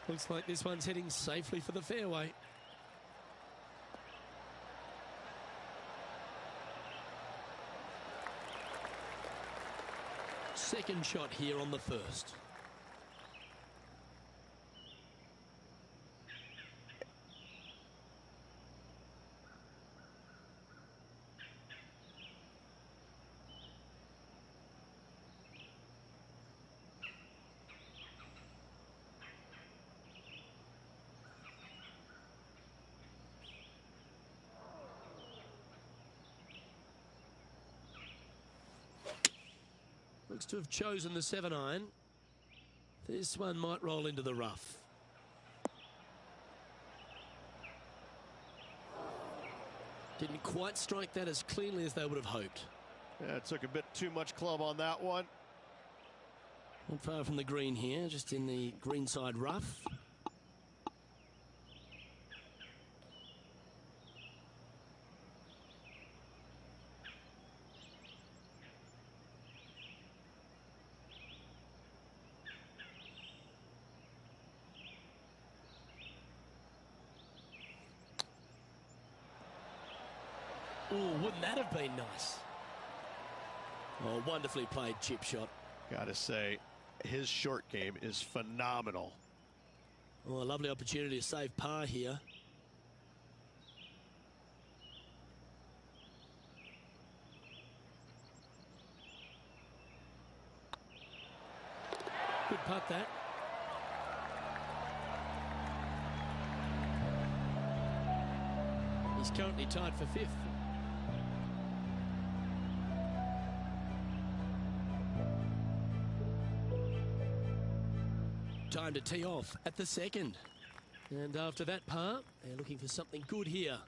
Looks like this one's heading safely for the fairway. Second shot here on the first. Looks to have chosen the 7-iron. This one might roll into the rough. Didn't quite strike that as cleanly as they would have hoped. Yeah, it took a bit too much club on that one. Not far from the green here, just in the greenside rough. Oh, wouldn't that have been nice? Oh, wonderfully played chip shot. Gotta say, his short game is phenomenal. Oh, a lovely opportunity to save par here. Good putt, that. He's currently tied for fifth. Time to tee off at the second. And after that par, they're looking for something good here.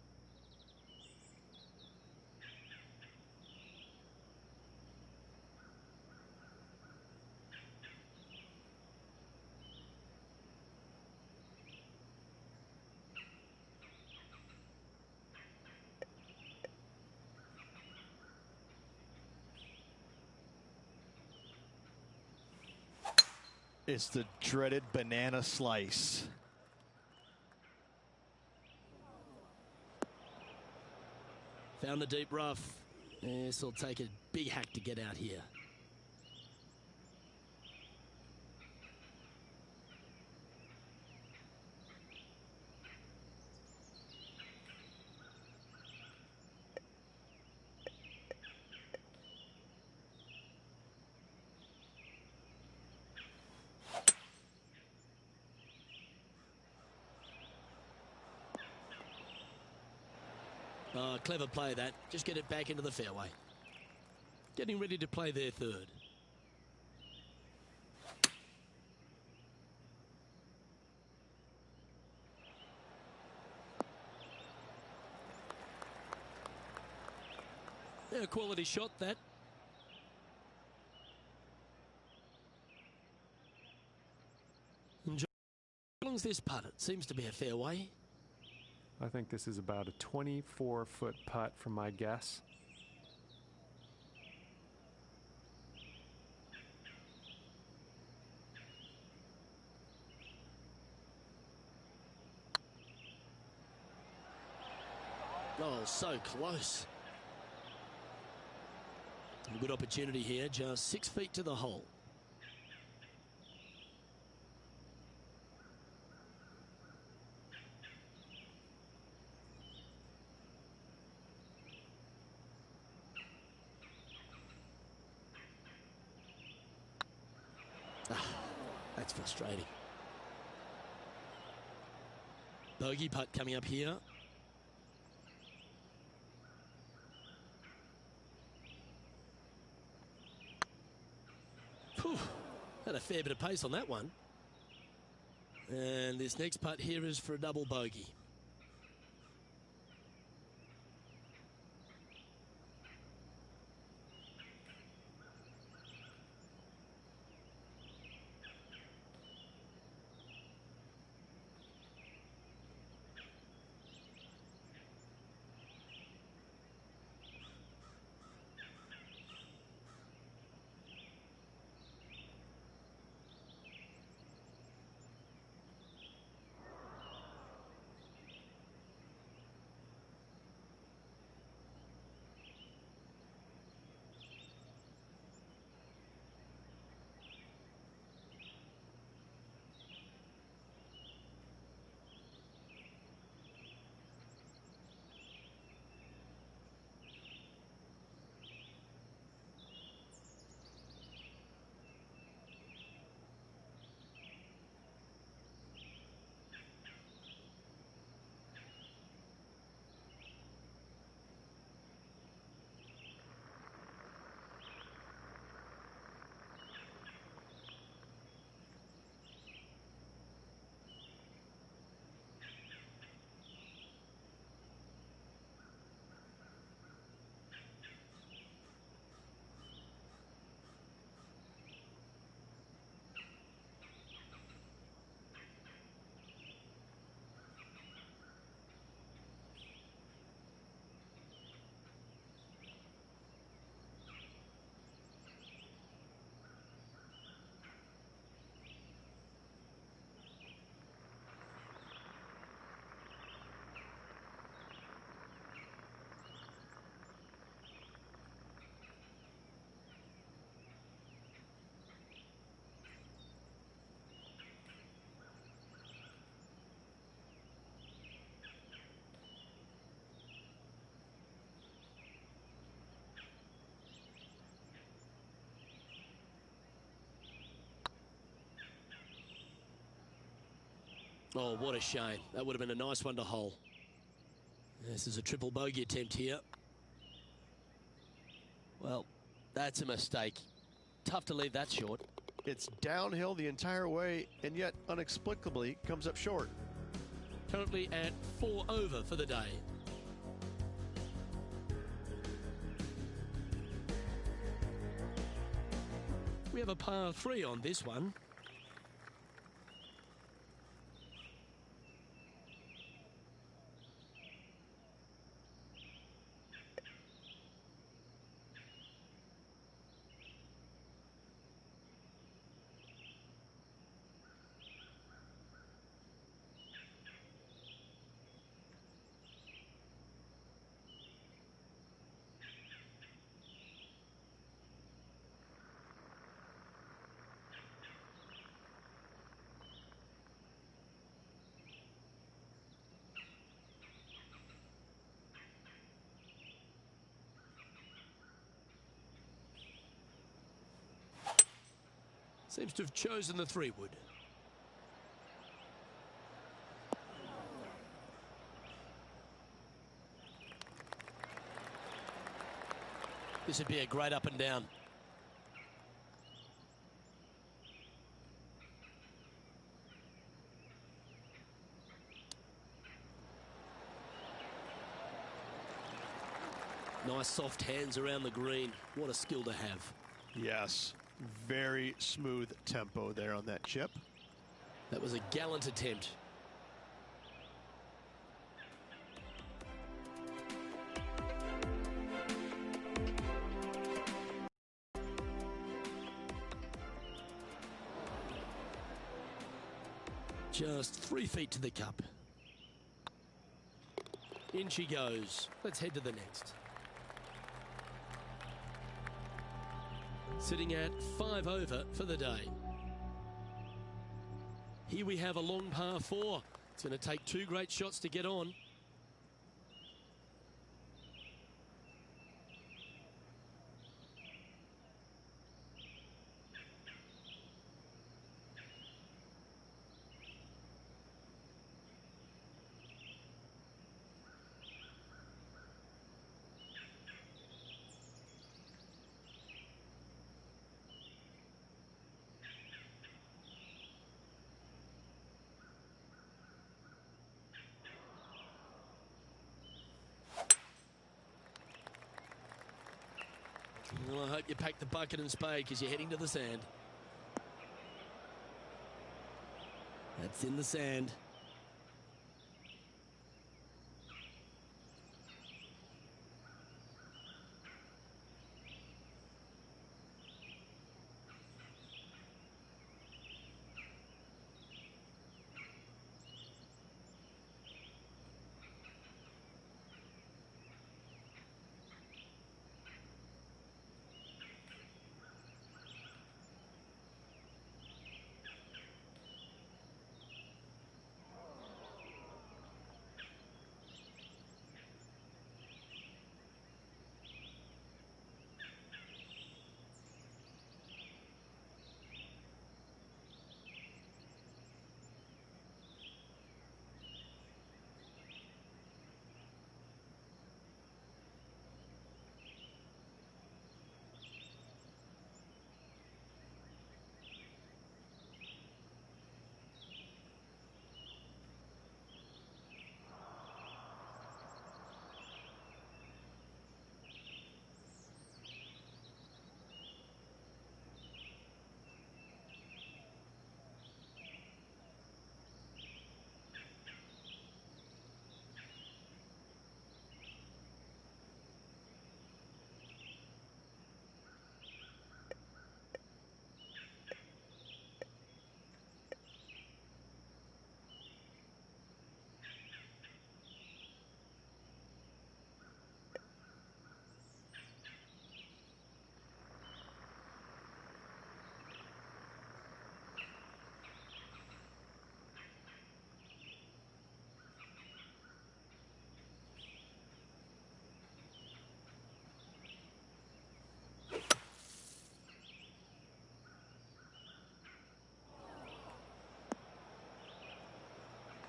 It's the dreaded banana slice. Found the deep rough. This will take a big hack to get out here. Oh, clever play that. Just get it back into the fairway. Getting ready to play their third. Yeah, quality shot that. Enjoy. How long's this putt? It seems to be a fairway. I think this is about a 24-foot putt from my guess. Oh, so close. A good opportunity here, just 6 feet to the hole. That's frustrating. Bogey putt coming up here. Whew, had a fair bit of pace on that one. And this next putt here is for a double bogey. Oh, what a shame. That would have been a nice one to hole. This is a triple bogey attempt here. Well, that's a mistake. Tough to leave that short. It's downhill the entire way, and yet inexplicably comes up short. Currently at 4 over for the day. We have a par 3 on this one. Seems to have chosen the 3-wood. This would be a great up and down. Nice soft hands around the green. What a skill to have. Yes, very smooth tempo there on that chip. That was a gallant attempt. Just 3 feet to the cup. In she goes. Let's head to the next. Sitting at 5 over for the day. Here we have a long par 4. It's going to take 2 great shots to get on. Well, I hope you pack the bucket and spade because you're heading to the sand. That's in the sand.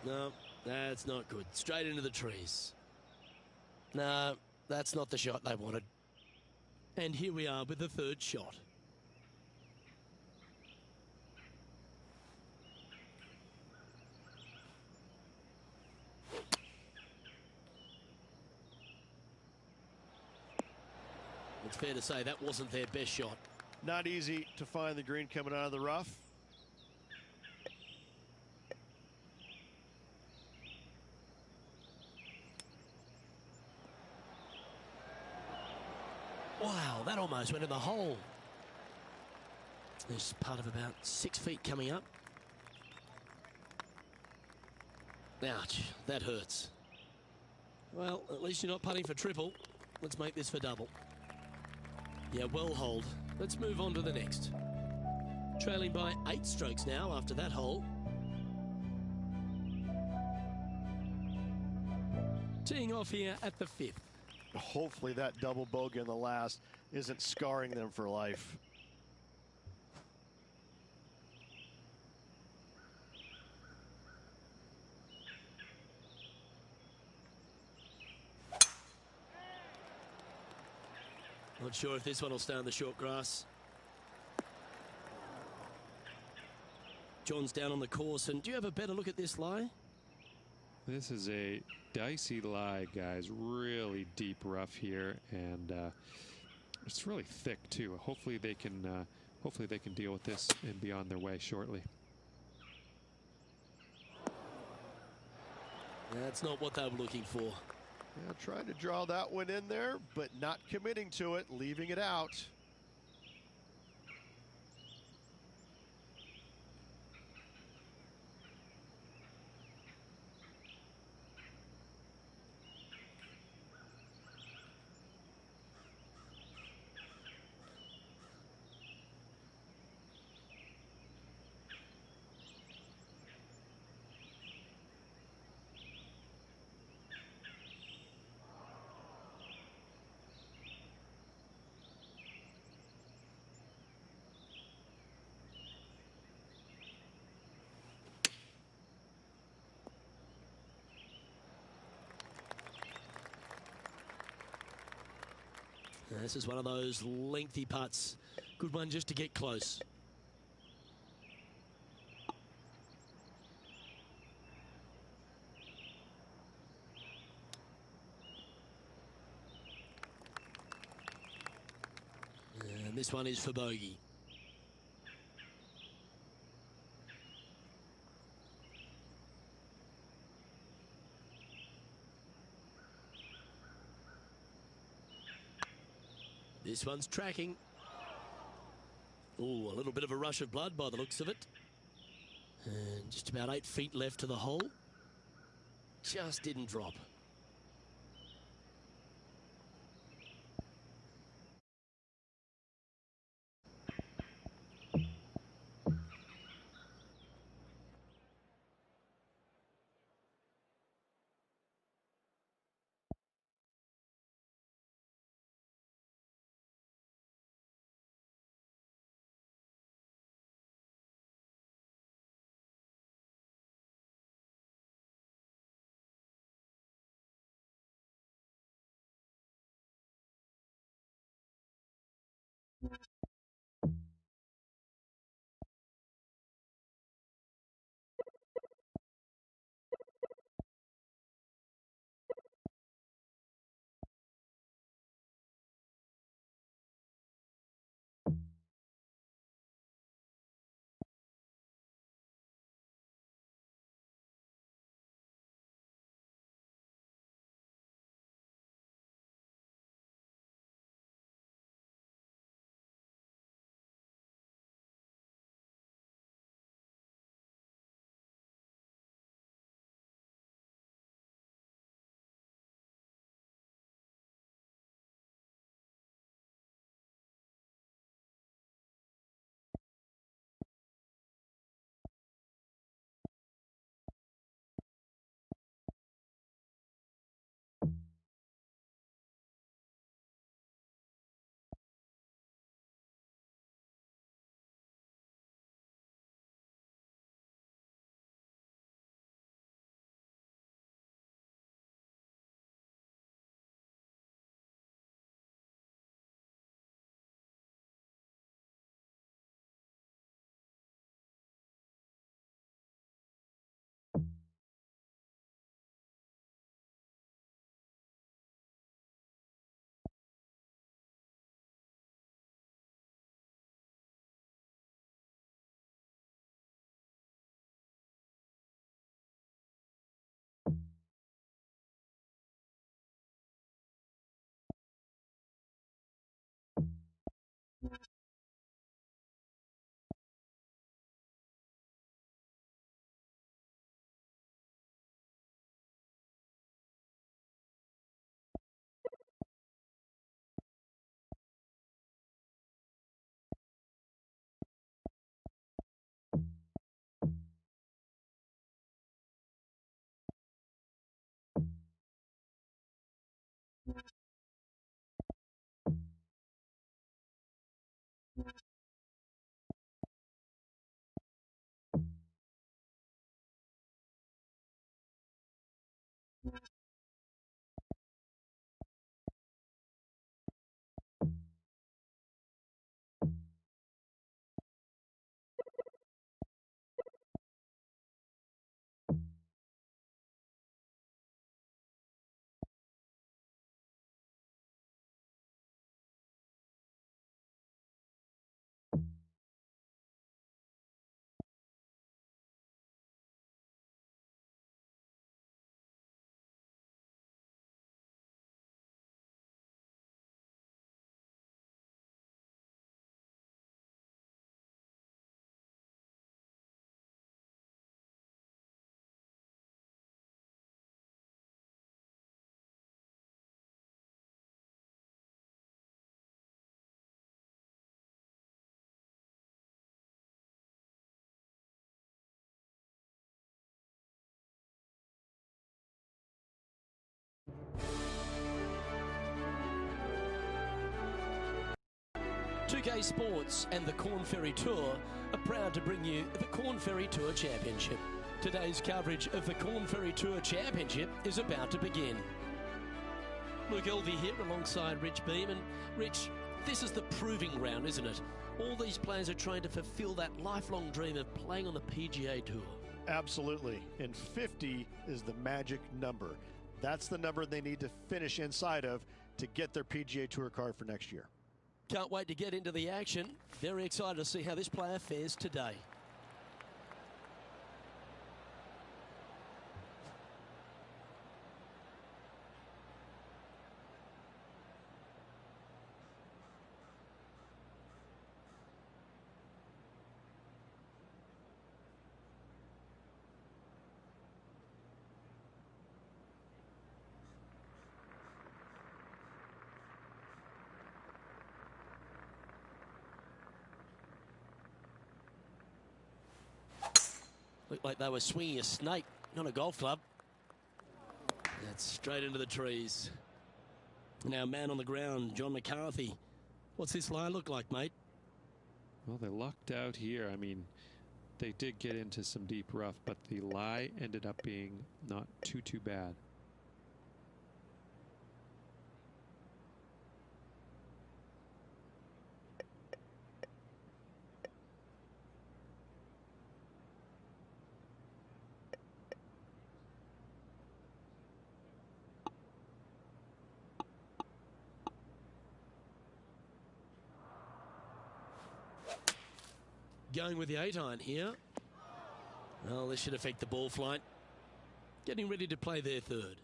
No, that's not good. Straight into the trees. No, that's not the shot they wanted. And here we are with the third shot. It's fair to say that wasn't their best shot. Not easy to find the green coming out of the rough. Wow, that almost went in the hole. There's part of about 6 feet coming up. Ouch, that hurts. Well, at least you're not putting for triple. Let's make this for double. Yeah, well holed. Let's move on to the next. Trailing by 8 strokes now after that hole. Teeing off here at the 5th. Hopefully that double bogey in the last isn't scarring them for life. Not sure if this one will stay on the short grass. John's down on the course, and do you have a better look at this lie? This is a dicey lie, guys. Really deep rough here, and it's really thick too. Hopefully they can deal with this and be on their way shortly. That's not what they were looking for. Yeah, trying to draw that one in there, but not committing to it, leaving it out. This is one of those lengthy putts. Good one just to get close. And this one is for bogey. This one's tracking. Oh, a little bit of a rush of blood by the looks of it. And just about 8 feet left to the hole. Just didn't drop. 2K Sports and the Corn Ferry Tour are proud to bring you the Corn Ferry Tour Championship. Today's coverage of the Corn Ferry Tour Championship is about to begin. Luke Elvey here alongside Rich Beam. And Rich, this is the proving ground, isn't it? All these players are trying to fulfill that lifelong dream of playing on the PGA Tour. Absolutely. And 50 is the magic number. That's the number they need to finish inside of to get their PGA Tour card for next year. Can't wait to get into the action. Very excited to see how this player fares today. Looked like they were swinging a snake, not a golf club. That's straight into the trees. Now, man on the ground, John McCarthy. What's this lie look like, mate? Well, they lucked out here. I mean, they did get into some deep rough, but the lie ended up being not too bad. Going with the 8-iron here. Well, this should affect the ball flight. Getting ready to play their third.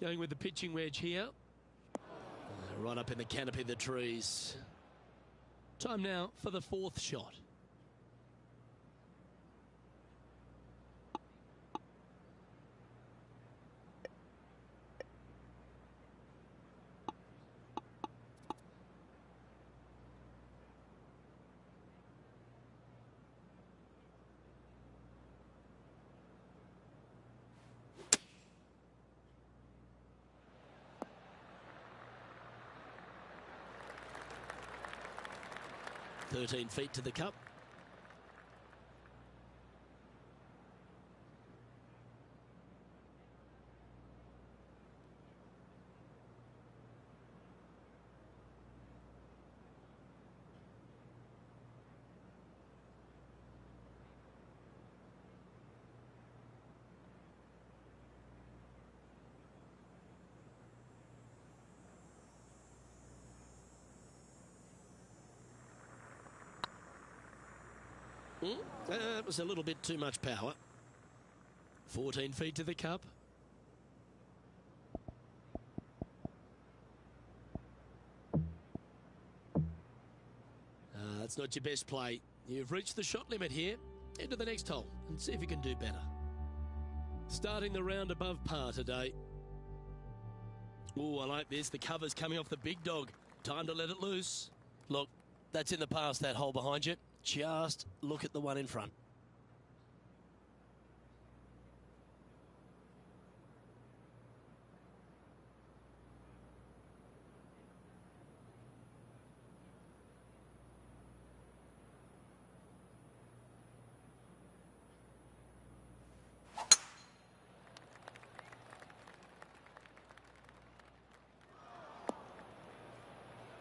Going with the pitching wedge here. Right up in the canopy of the trees. Time now for the fourth shot. "13 feet to the cup." It was a little bit too much power. 14 feet to the cup. That's not your best play. You've reached the shot limit here. Head to the next hole and see if you can do better. Starting the round above par today. Oh, I like this. The cover's coming off the big dog. Time to let it loose. Look, that's in the past, that hole behind you. Just look at the one in front.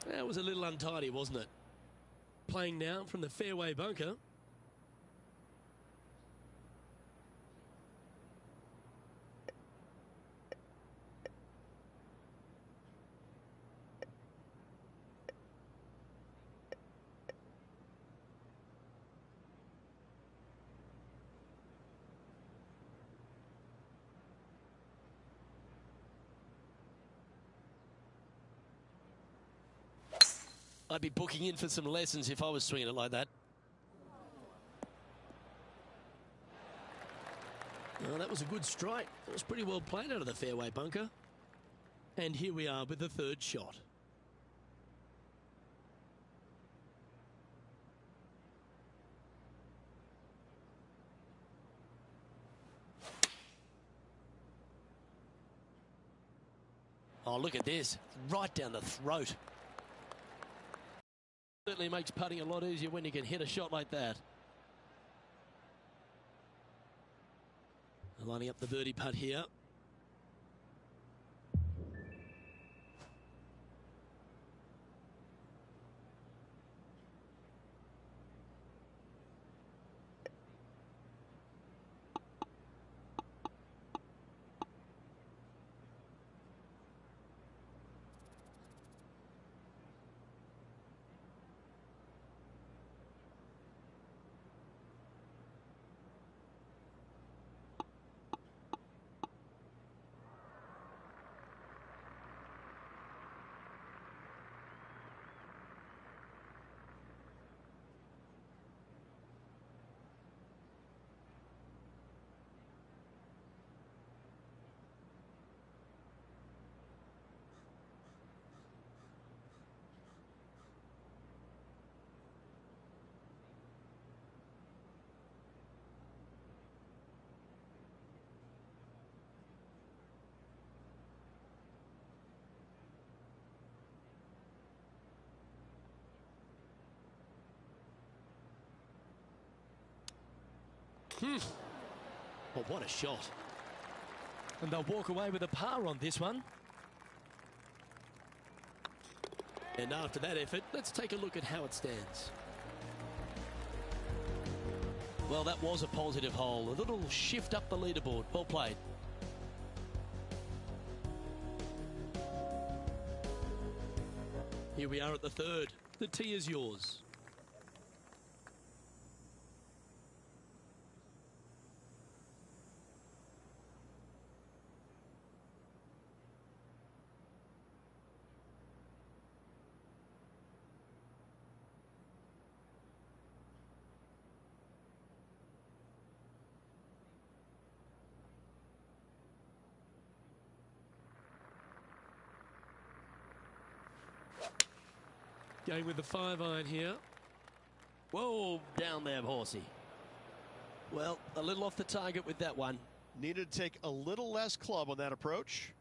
That was a little untidy, wasn't it? Playing now from the fairway bunker. I'd be booking in for some lessons if I was swinging it like that. Oh, that was a good strike. It was pretty well played out of the fairway bunker. And here we are with the third shot. Oh, look at this. Right down the throat. Certainly makes putting a lot easier when you can hit a shot like that. Lining up the birdie putt here. Well, what a shot. And they'll walk away with a par on this one. And after that effort, let's take a look at how it stands. Well, that was a positive hole. A little shift up the leaderboard. Well played. Here we are at the third. The tee is yours. Going with the 5-iron here. Whoa, down there, horsey. Well, a little off the target with that one. Needed to take a little less club on that approach.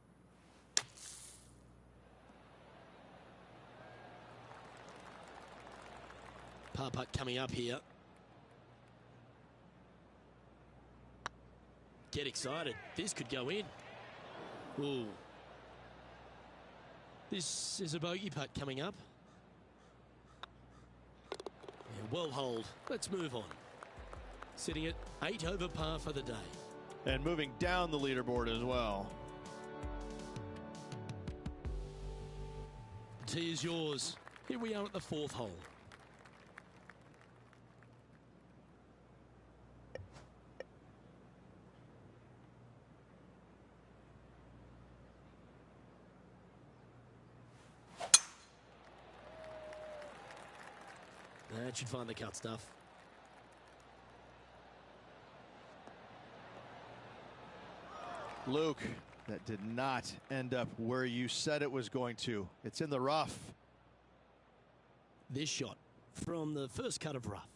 Par putt coming up here. Get excited. This could go in. Ooh. This is a bogey putt coming up. Well holed. Let's move on. Sitting at 8 over par for the day. And moving down the leaderboard as well. The tee is yours. Here we are at the fourth hole. That should find the cut stuff. Luke, that did not end up where you said it was going to. It's in the rough. This shot from the first cut of rough.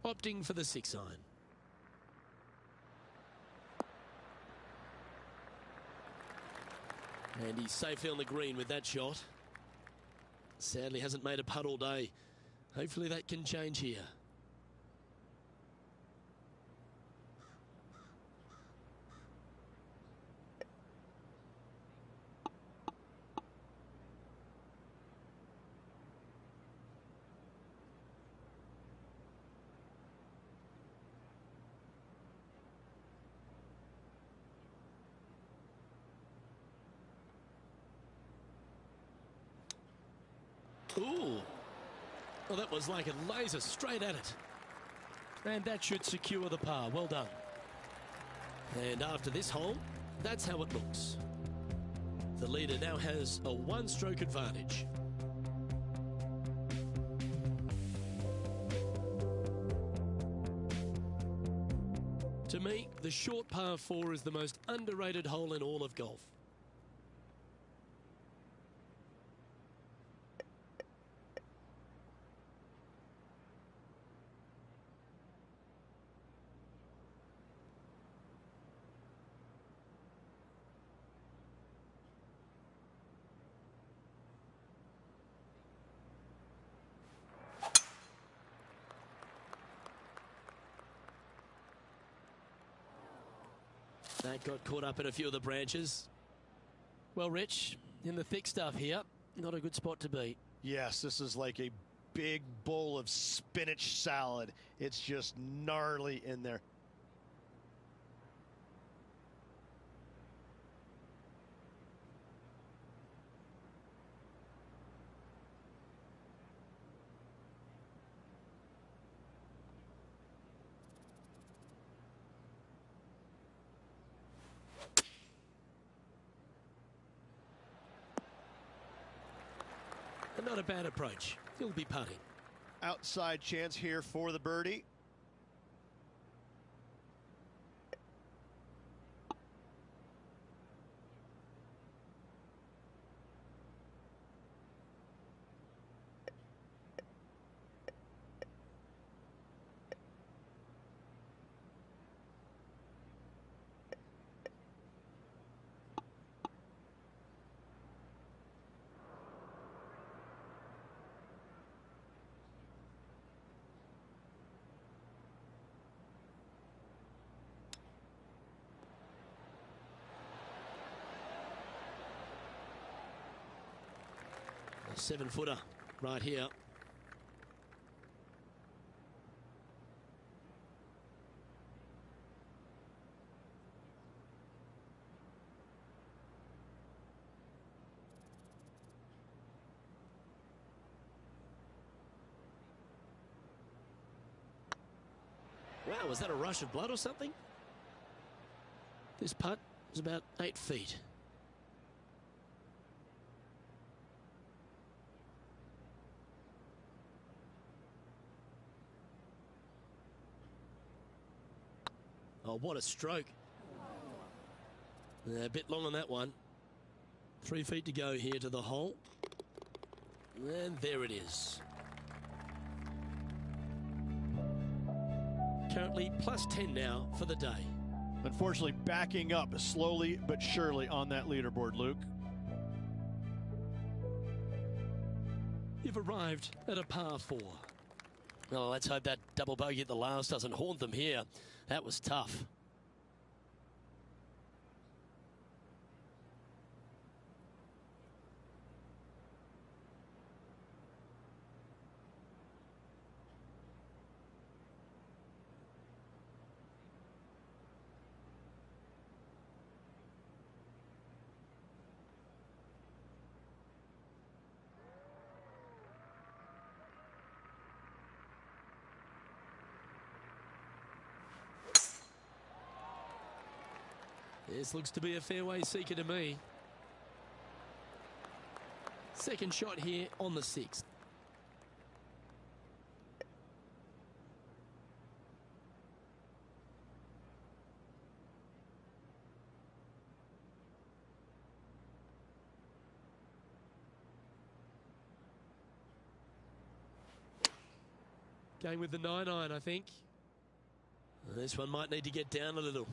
Opting for the 6 iron. And he's safely on the green with that shot. Sadly hasn't made a putt all day. Hopefully that can change here. Ooh. Well, that was like a laser straight at it. And that should secure the par. Well done. And after this hole, that's how it looks. The leader now has a 1-stroke advantage. To me, the short par 4 is the most underrated hole in all of golf. That got caught up in a few of the branches. Well, Rich, in the thick stuff here, not a good spot to be. Yes, this is like a big bowl of spinach salad. It's just gnarly in there. Not a bad approach. He'll be putting. Outside chance here for the birdie. A 7-footer right here. Wow, was that a rush of blood or something? This putt is about 8 feet. Oh, what a stroke. A bit long on that one. 3 feet to go here to the hole. And there it is. Currently plus 10 now for the day. Unfortunately, backing up slowly but surely on that leaderboard, Luke. You've arrived at a par 4. Well, let's hope that double bogey at the last doesn't haunt them here. That was tough. This looks to be a fairway seeker to me. Second shot here on the 6th. Going with the 9-iron, I think. This one might need to get down a little.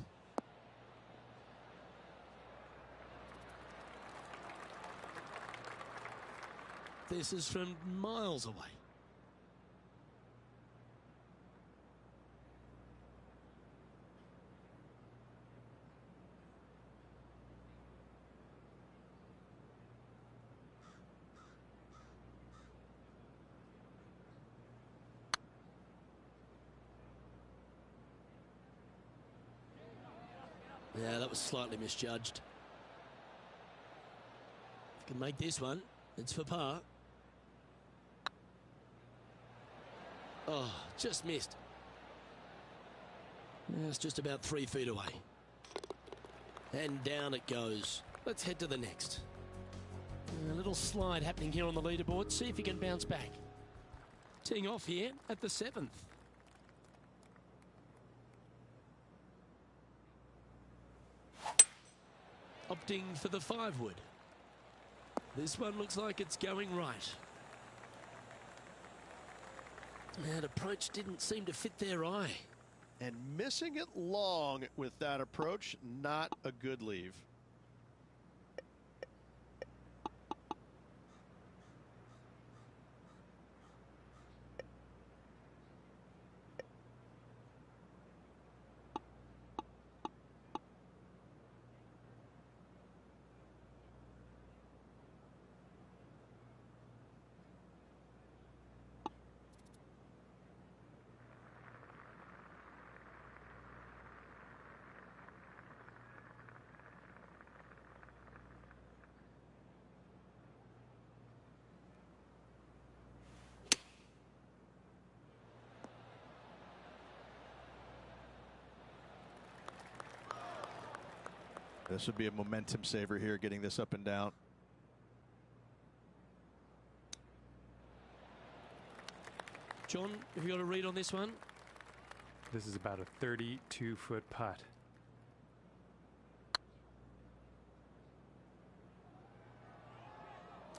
This is from miles away. Yeah, that was slightly misjudged. If you can make this one, it's for par. Oh, just missed. Yeah, it's just about 3 feet away. And down it goes. Let's head to the next. A little slide happening here on the leaderboard. See if he can bounce back. Teeing off here at the 7th. Opting for the 5-wood. This one looks like it's going right. That approach didn't seem to fit their eye. And missing it long with that approach, not a good leave. This would be a momentum saver here, getting this up and down. John, have you got a read on this one? This is about a 32-foot putt.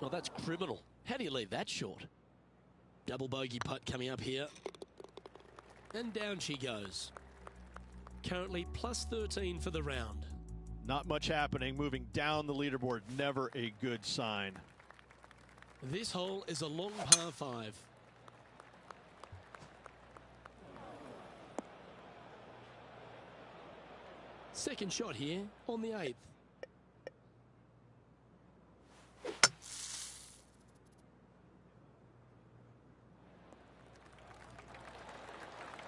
Oh, that's criminal. How do you leave that short? Double bogey putt coming up here. And down she goes. Currently plus 13 for the round. Not much happening, moving down the leaderboard, never a good sign. This hole is a long par 5. Second shot here on the 8th.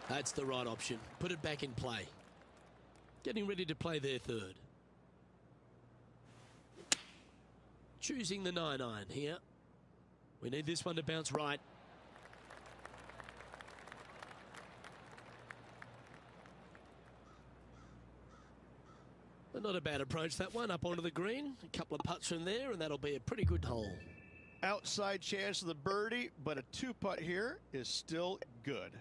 That's the right option. Put it back in play. Getting ready to play their 3rd. Choosing the 9-iron here. We need this one to bounce right. But not a bad approach, that one. Up onto the green. A couple of putts from there, and that'll be a pretty good hole. Outside chance of the birdie, but a 2-putt here is still good.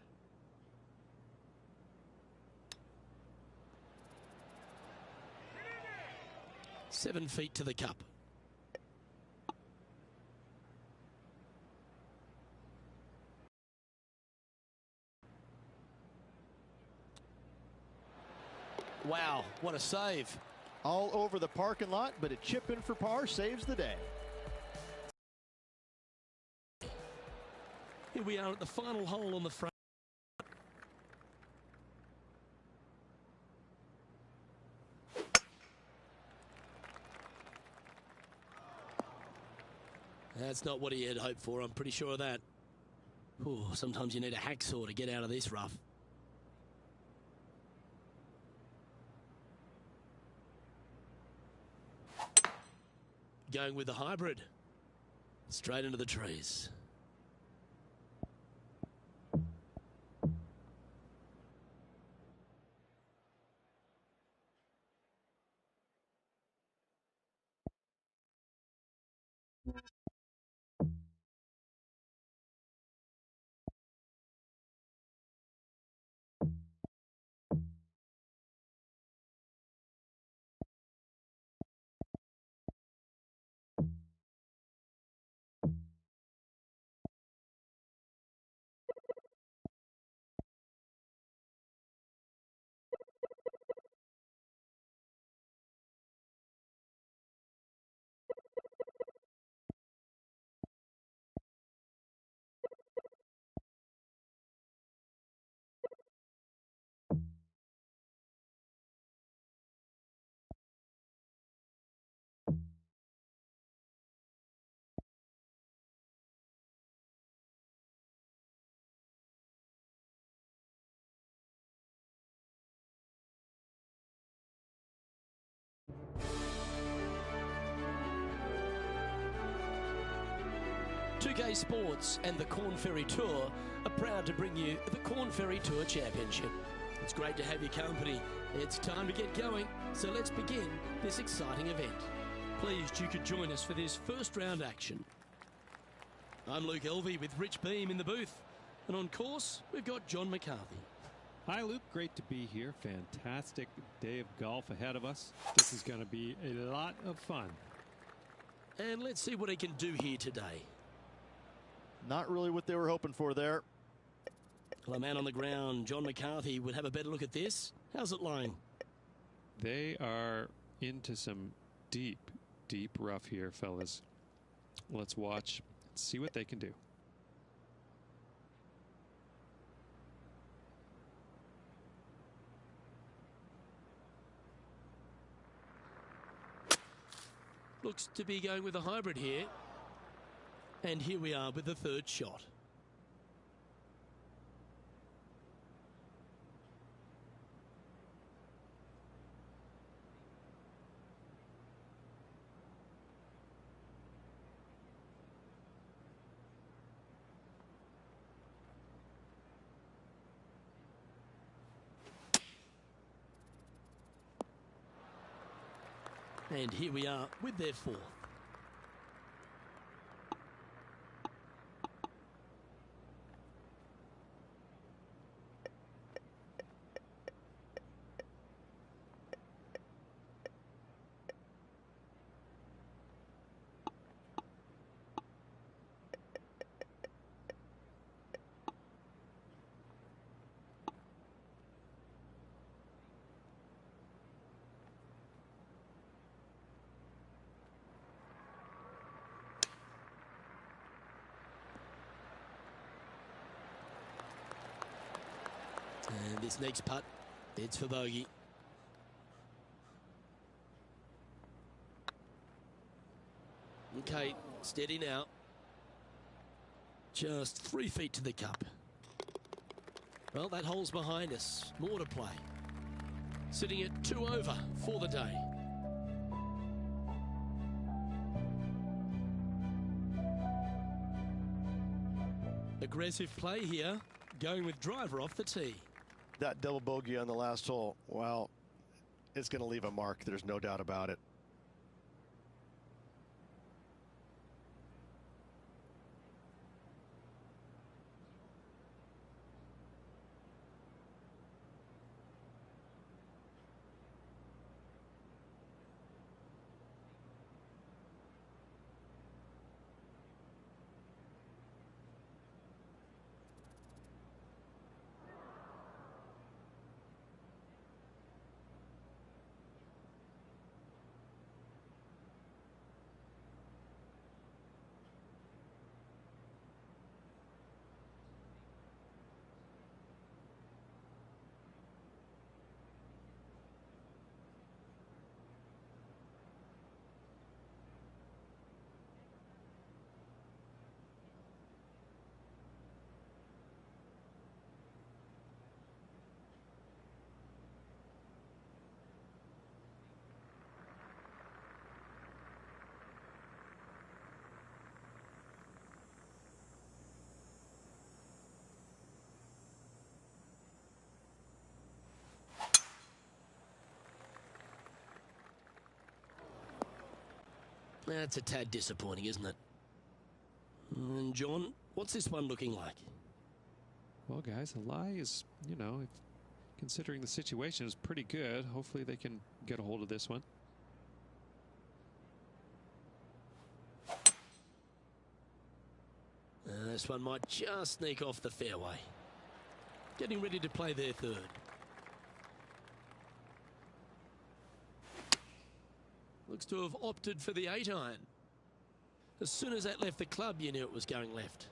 Seven feet to the cup. Wow, what a save. All over the parking lot, but a chip in for par saves the day. Here we are at the final hole on the front. That's not what he had hoped for, I'm pretty sure of that. Ooh, sometimes you need a hacksaw to get out of this rough. Going with the hybrid. Straight into the trees. 2K Sports and the Corn Ferry Tour are proud to bring you the Corn Ferry Tour Championship. It's great to have your company. It's time to get going, so let's begin this exciting event. Pleased you could join us for this first round action. I'm Luke Elvey with Rich Beam in the booth, and on course we've got John McCarthy. Hi, Luke. Great to be here. Fantastic day of golf ahead of us. This is going to be a lot of fun. And let's see what he can do here today. Not really what they were hoping for there. Well, a man on the ground, John McCarthy, would have a better look at this. How's it lying? They are into some deep, deep rough here, fellas. Let's watch and see what they can do. Looks to be going with a hybrid here. And here we are with the third shot. And here we are with their fourth. And this next putt, it's for bogey. Okay, steady now. Just 3 feet to the cup. Well, that hole's behind us. More to play. Sitting at 2 over for the day. Aggressive play here, going with driver off the tee. That double bogey on the last hole, well, it's going to leave a mark. There's no doubt about it. That's a tad disappointing, isn't it? And John, what's this one looking like? Well, guys, the lie is, you know, considering the situation, is pretty good. Hopefully they can get a hold of this one. This one might just sneak off the fairway. Getting ready to play their third. Looks to have opted for the 8-iron. As soon as that left the club, you knew it was going left.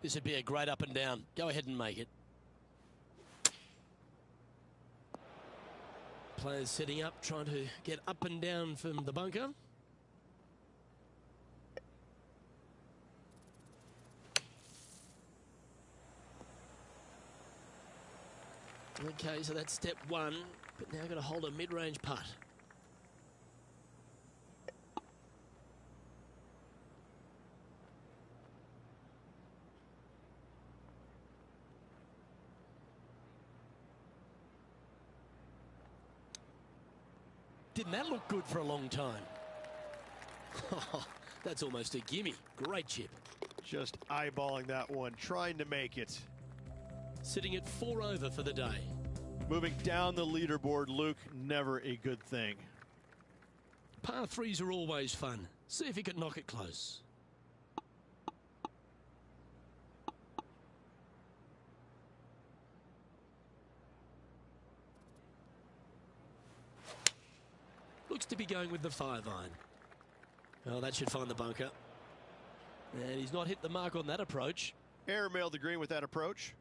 This would be a great up and down. Go ahead and make it. Players setting up, trying to get up and down from the bunker. Okay, so that's step one, but now got to hold a mid-range putt. didn't that look good for a long time? That's almost a gimme. Great chip. Just eyeballing that one, trying to make it. Sitting at 4 over for the day. Moving down the leaderboard, Luke, never a good thing. Par 3s are always fun. See if he can knock it close. Looks to be going with the 5-iron. Oh, that should find the bunker. And he's not hit the mark on that approach. Airmailed the green with that approach.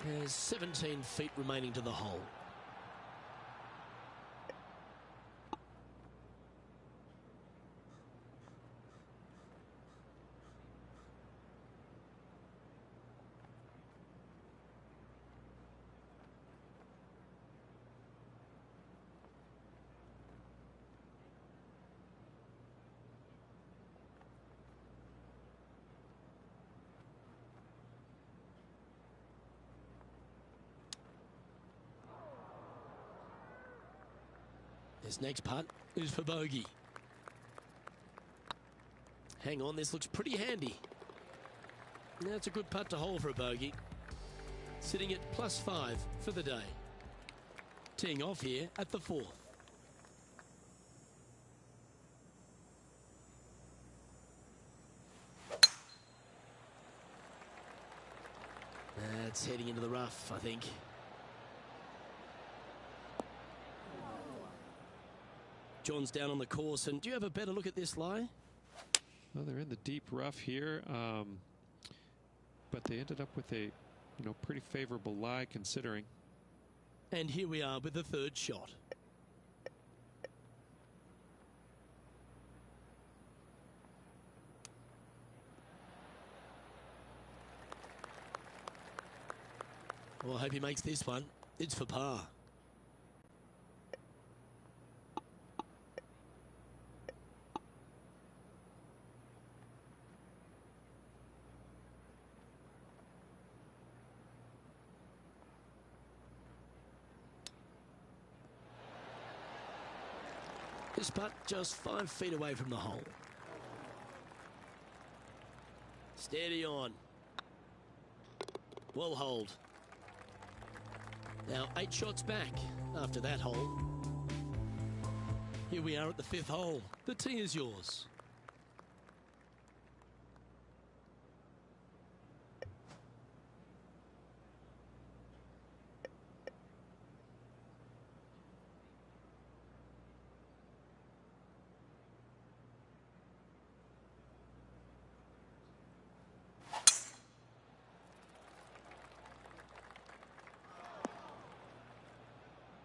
There's 17 feet remaining to the hole. This next putt is for bogey. Hang on, this looks pretty handy. That's a good putt to hole for a bogey. Sitting at +5 for the day. Teeing off here at the 4th. That's heading into the rough, I think. John's down on the course, and do you have a better look at this lie? Well, they're in the deep rough here, but they ended up with a, pretty favorable lie considering. And here we are with the 3rd shot. Well, I hope he makes this one. It's for par. This putt just 5 feet away from the hole. Steady on. Well hold. Now 8 shots back after that hole. Here we are at the 5th hole. The tee is yours.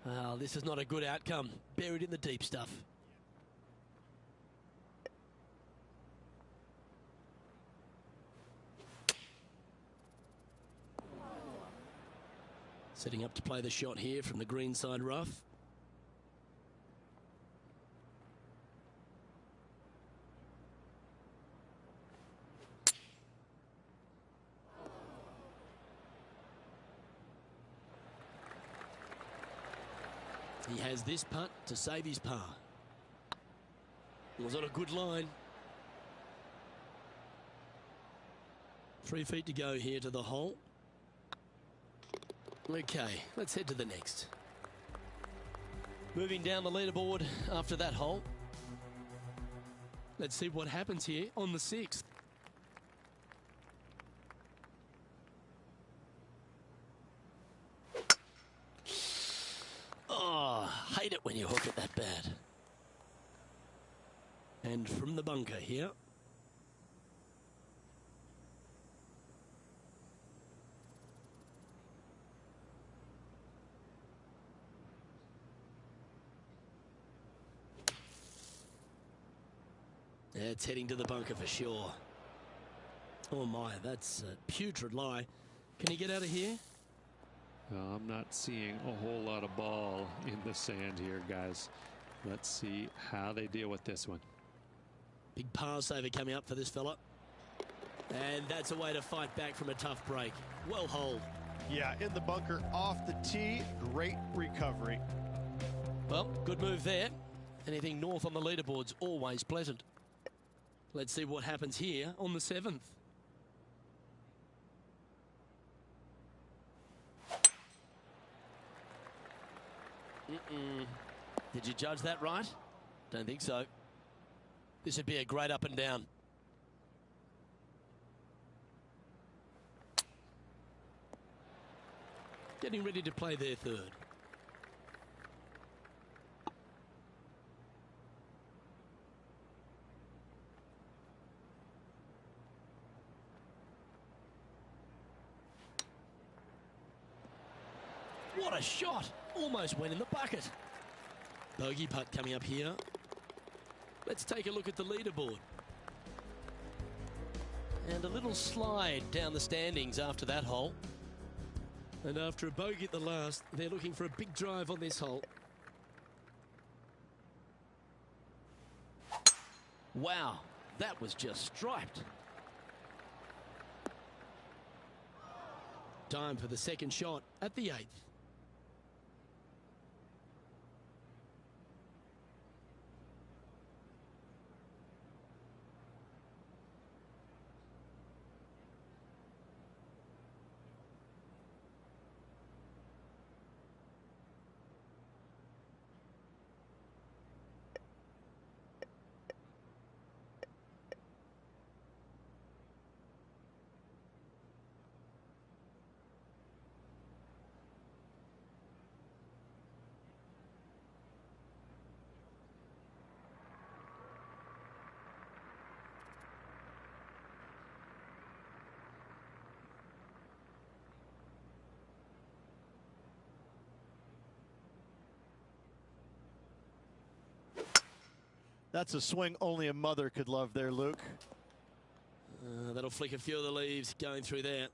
Well, this is not a good outcome. Buried in the deep stuff. Setting up to play the shot here from the greenside rough. He has this putt to save his par. It was on a good line. 3 feet to go here to the hole. Okay, let's head to the next. Moving down the leaderboard after that hole. Let's see what happens here on the 6th. Hate it when you hook it that bad. And from the bunker here. It's heading to the bunker for sure. Oh my, that's a putrid lie. Can he get out of here? I'm not seeing a whole lot of ball in the sand here, guys. Let's see how they deal with this one. Big par saver coming up for this fella. And that's a way to fight back from a tough break. Well holed. Yeah, in the bunker off the tee. Great recovery. Well, good move there. Anything north on the leaderboard's always pleasant. Let's see what happens here on the 7th. Did you judge that right? Don't think so. This would be a great up and down. Getting ready to play their third. What a shot! Almost went in the bucket. Bogey putt coming up here. Let's take a look at the leaderboard. And a little slide down the standings after that hole. And after a bogey at the last, they're looking for a big drive on this hole. Wow, that was just striped. Time for the second shot at the 8th. That's a swing only a mother could love there, Luke. That'll flick a few of the leaves going through there.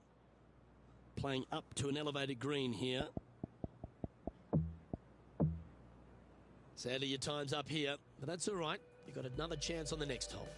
Playing up to an elevated green here. Sadly, your time's up here, but that's all right. You've got another chance on the next hole.